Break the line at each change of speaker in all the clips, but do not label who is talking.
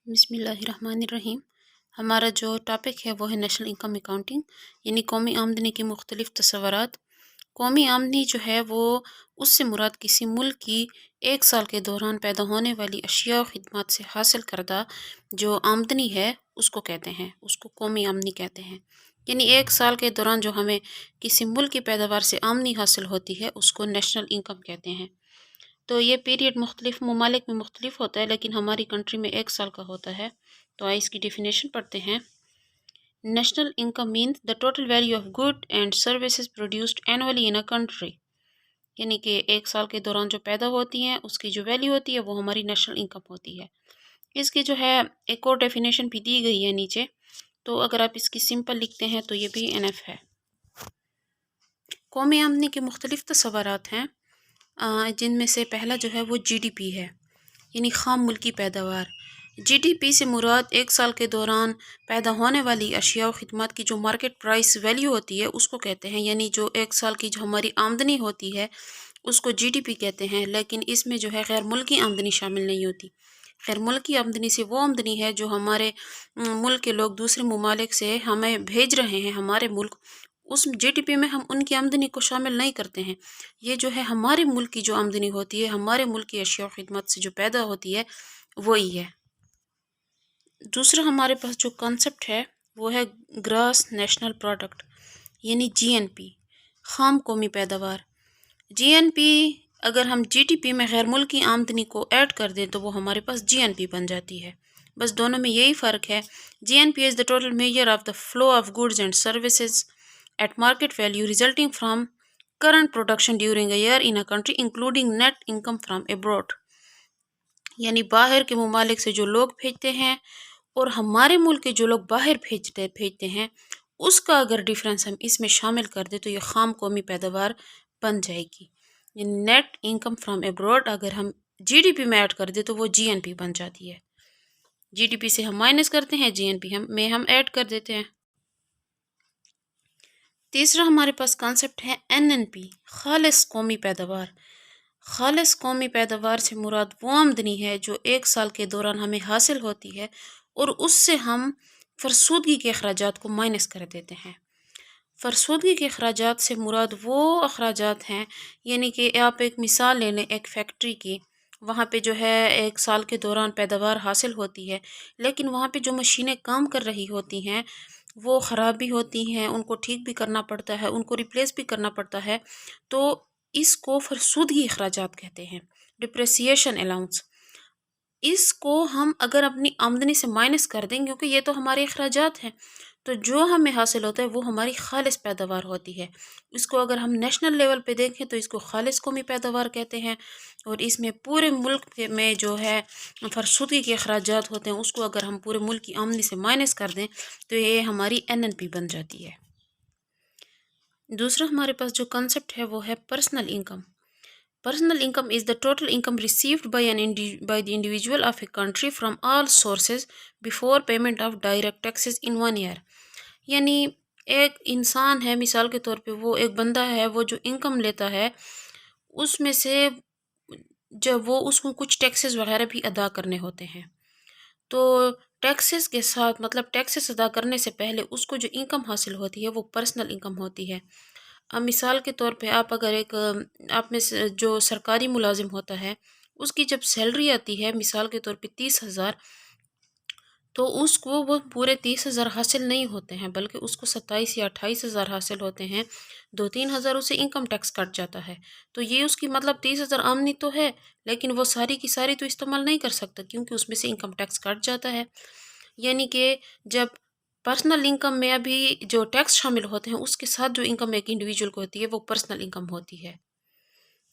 بسم اللہ الرحمن الرحیم۔ ہمارا جو ٹاپک ہے وہ ہے نیشنل انکم اکاؤنٹنگ، یعنی قومی آمدنی کے مختلف تصورات۔ قومی آمدنی جو ہے وہ اس سے مراد کسی ملک کی ایک سال کے دوران پیدا ہونے والی اشیاء و خدمات سے حاصل کردہ جو آمدنی ہے اس کو کہتے ہیں، اس کو قومی آمدنی کہتے ہیں۔ یعنی ایک سال کے دوران جو ہمیں کسی ملک کی پیداوار سے آمدنی حاصل ہوتی ہے اس کو نیشنل انکم کہتے ہیں۔ تو یہ پیریڈ مختلف ممالک میں مختلف ہوتا ہے، لیکن ہماری کنٹری میں ایک سال کا ہوتا ہے۔ تو آئے اس کی ڈیفینیشن پڑھتے ہیں۔ National income means the total value of good and services produced annually in a country, یعنی کہ ایک سال کے دوران جو پیدا ہوتی ہیں اس کی جو ویلیو ہوتی ہے وہ ہماری نیشنل انکم ہوتی ہے۔ اس کی جو ہے ایک اور ڈیفینیشن بھی دی گئی ہے نیچے، تو اگر آپ اس کی سمپل لکھتے ہیں تو یہ بھی انف ہے۔ قومی آمدنی کے مختلف تصورات ہیں، جن میں سے پہلا جو ہے وہ جی ڈی پی ہے، یعنی خام ملکی پیداوار۔ جی ڈی پی سے مراد ایک سال کے دوران پیدا ہونے والی اشیاء و خدمات کی جو مارکیٹ پرائس ویلیو ہوتی ہے اس کو کہتے ہیں، یعنی جو ایک سال کی جو ہماری آمدنی ہوتی ہے اس کو جی ڈی پی کہتے ہیں، لیکن اس میں جو ہے غیر ملکی آمدنی شامل نہیں ہوتی۔ غیر ملکی آمدنی سے وہ آمدنی ہے جو ہمارے ملک کے لوگ دوسرے ممالک سے ہمیں بھیج رہے ہیں ہمارے ملک، اس جی ڈی پی میں ہم ان کی آمدنی کو شامل نہیں کرتے ہیں۔ یہ جو ہے ہمارے ملک کی جو آمدنی ہوتی ہے، ہمارے ملک کی اشیاء و خدمات سے جو پیدا ہوتی ہے وہی ہے۔ دوسرا ہمارے پاس جو کانسیپٹ ہے وہ ہے گراس نیشنل پروڈکٹ، یعنی جی این پی، خام قومی پیداوار۔ جی این پی اگر ہم جی ڈی پی میں غیر ملکی آمدنی کو ایڈ کر دیں تو وہ ہمارے پاس جی این پی بن جاتی ہے۔ بس دونوں میں یہی فرق ہے۔ G N P is the total measure of the flow of goods and services at market value resulting from current production during a year in a country including net income from abroad، یعنی باہر کے ممالک سے جو لوگ بھیجتے ہیں اور ہمارے ملک کے جو لوگ باہر بھیجتے ہیں اس کا اگر ڈفرینس ہم اس میں شامل کر دیں تو یہ خام قومی پیداوار بن جائے گی۔ یعنی نیٹ انکم فرام abroad اگر ہم جی ڈی پی میں ایڈ کر دیں تو وہ جی این پی بن جاتی ہے۔ جی ڈی پی سے ہم مائنس کرتے ہیں، جی این پی میں ہم ایڈ کر دیتے ہیں۔ تیسرا ہمارے پاس کانسیپٹ ہے این این پی، خالص قومی پیداوار۔ خالص قومی پیداوار سے مراد وہ آمدنی ہے جو ایک سال کے دوران ہمیں حاصل ہوتی ہے اور اس سے ہم فرسودگی کے اخراجات کو مائنس کر دیتے ہیں۔ فرسودگی کے اخراجات سے مراد وہ اخراجات ہیں، یعنی کہ آپ ایک مثال لے لیں ایک فیکٹری کی، وہاں پہ جو ہے ایک سال کے دوران پیداوار حاصل ہوتی ہے، لیکن وہاں پہ جو مشینیں کام کر رہی ہوتی ہیں وہ خراب بھی ہوتی ہیں، ان کو ٹھیک بھی کرنا پڑتا ہے، ان کو ریپلیس بھی کرنا پڑتا ہے، تو اس کو فرسودگی اخراجات کہتے ہیں، ڈپریسیشن الاؤنس۔ اس کو ہم اگر اپنی آمدنی سے مائنس کر دیں، کیونکہ یہ تو ہمارے اخراجات ہیں، تو جو ہمیں حاصل ہوتا ہے وہ ہماری خالص پیداوار ہوتی ہے۔ اس کو اگر ہم نیشنل لیول پہ دیکھیں تو اس کو خالص قومی پیداوار کہتے ہیں، اور اس میں پورے ملک میں جو ہے فرسودگی کے اخراجات ہوتے ہیں اس کو اگر ہم پورے ملک کی آمدنی سے مائنس کر دیں تو یہ ہماری این این پی بن جاتی ہے۔ دوسرا ہمارے پاس جو کنسیپٹ ہے وہ ہے personal income. Personal income is the total income received by the individual of a country from all sources before payment of direct taxes in 1 year۔ یعنی ایک انسان ہے، مثال کے طور پہ وہ ایک بندہ ہے، وہ جو انکم لیتا ہے اس میں سے جب وہ اس کو کچھ ٹیکسز وغیرہ بھی ادا کرنے ہوتے ہیں، تو ٹیکسز کے ساتھ مطلب ٹیکسز ادا کرنے سے پہلے اس کو جو انکم حاصل ہوتی ہے وہ پرسنل انکم ہوتی ہے۔ اب مثال کے طور پہ آپ اگر آپ میں سے جو سرکاری ملازم ہوتا ہے اس کی جب سیلری آتی ہے مثال کے طور پہ 30,000، تو اس کو وہ پورے 30,000 حاصل نہیں ہوتے ہیں، بلکہ اس کو 27 یا 28,000 حاصل ہوتے ہیں، 2-3 ہزار اسے انکم ٹیکس کٹ جاتا ہے۔ تو یہ اس کی مطلب 30,000 آمدنی تو ہے، لیکن وہ ساری کی ساری تو استعمال نہیں کر سکتا کیونکہ اس میں سے انکم ٹیکس کٹ جاتا ہے۔ یعنی کہ جب پرسنل انکم میں ابھی جو ٹیکس شامل ہوتے ہیں اس کے ساتھ جو انکم ایک انڈیویجول کو ہوتی ہے وہ پرسنل انکم ہوتی ہے۔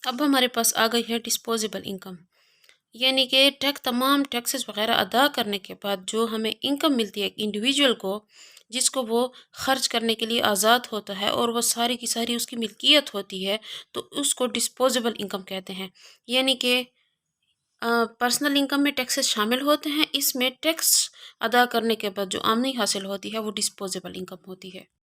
اب ہمارے پاس آ گئی ہے ڈسپوزیبل انکم، یعنی کہ تمام ٹیکسز وغیرہ ادا کرنے کے بعد جو ہمیں انکم ملتی ہے ایک انڈیویجول کو، جس کو وہ خرچ کرنے کے لیے آزاد ہوتا ہے اور وہ ساری کی ساری اس کی ملکیت ہوتی ہے، تو اس کو ڈسپوزیبل انکم کہتے ہیں۔ یعنی کہ پرسنل انکم میں ٹیکسز شامل ہوتے ہیں، اس میں ٹیکس ادا کرنے کے بعد جو آمدنی حاصل ہوتی ہے وہ ڈسپوزیبل انکم ہوتی ہے۔